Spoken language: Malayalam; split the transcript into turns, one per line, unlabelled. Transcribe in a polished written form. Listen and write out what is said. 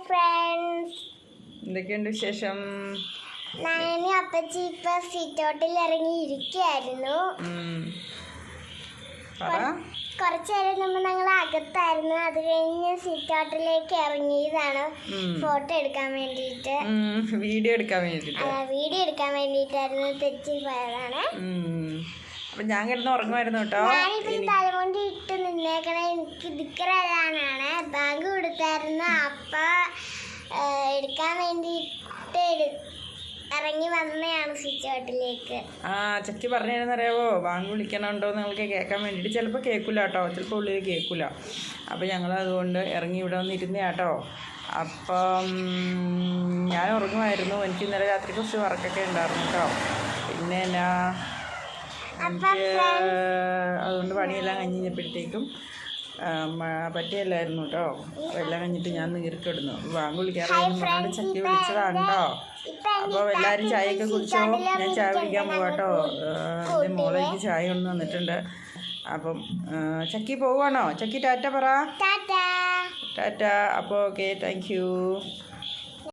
ഫ്രണ്ട്സ്,
എന്തൊക്കെയുണ്ട് വിശേഷം?
ഞാൻ അപ്പച്ചി ഇപ്പൊ സിറ്റൗട്ടിൽ ഇറങ്ങി ഇരിക്കുകയായിരുന്നു. കുറച്ചു നേരം മുമ്പ് ഞങ്ങൾ അകത്തായിരുന്നു. അത് കഴിഞ്ഞ് സിറ്റൗട്ടിലേക്ക് ഇറങ്ങിയതാണ് ഫോട്ടോ എടുക്കാൻ വേണ്ടിയിട്ട്,
വീഡിയോ എടുക്കാൻ
വേണ്ടിയിട്ടായിരുന്നു. തെറ്റി പോയതാണ്.
അപ്പൊ ഞാൻ കിടന്ന് ഉറങ്ങുമായിരുന്നു കേട്ടോ.
ഞാനിപ്പോ തലമുണ്ടി ഇട്ട് നിന്നേക്കണേ. എനിക്ക് ദിക്കറാനാണ്. ബാങ്ക് കൊടുത്തായിരുന്നു. അപ്പ എടുക്കാൻ വേണ്ടിയിട്ട് ഇറങ്ങി വന്നതാണ് സിറ്റൗട്ടിലേക്ക്.
ചക്കി പറഞ്ഞറിയാവോ, ബാങ്ക് വിളിക്കണുണ്ടോ നിങ്ങൾക്ക് കേൾക്കാൻ വേണ്ടിയിട്ട്. ചിലപ്പോൾ കേൾക്കില്ല കേട്ടോ, ചിലപ്പോൾ ഉള്ളിൽ കേൾക്കില്ല. അപ്പോൾ ഞങ്ങൾ അതുകൊണ്ട് ഇറങ്ങി ഇവിടെ വന്നിരുന്നേ കേട്ടോ. അപ്പം ഞാൻ ഉറങ്ങുമായിരുന്നു. എനിക്ക് ഇന്നലെ രാത്രി കുറച്ച് വർക്കൊക്കെ ഉണ്ടായിരുന്നു കേട്ടോ. പിന്നെ എന്നാ അതുകൊണ്ട് പണിയെല്ലാം കഴിഞ്ഞപ്പോഴത്തേക്കും പറ്റിയല്ലായിരുന്നു കേട്ടോ. അപ്പോൾ എല്ലാം കഴിഞ്ഞിട്ട് ഞാൻ നീർക്കിടുന്നു. ബാങ്ക് വിളിക്കാറുണ്ട്. ചക്കി വിളിച്ചതാണ് കേട്ടോ. അപ്പോൾ എല്ലാവരും ചായയൊക്കെ കുടിച്ചോ? ഞാൻ ചായ കുടിക്കാൻ പോവാട്ടോ. എൻ്റെ മോളേക്ക് ചായ കൊണ്ട് വന്നിട്ടുണ്ട്. അപ്പം ചക്കി പോവാണോ? ചക്കി ടാറ്റ പറ.
ടാറ്റ.
അപ്പോൾ ഓക്കെ, താങ്ക് യു.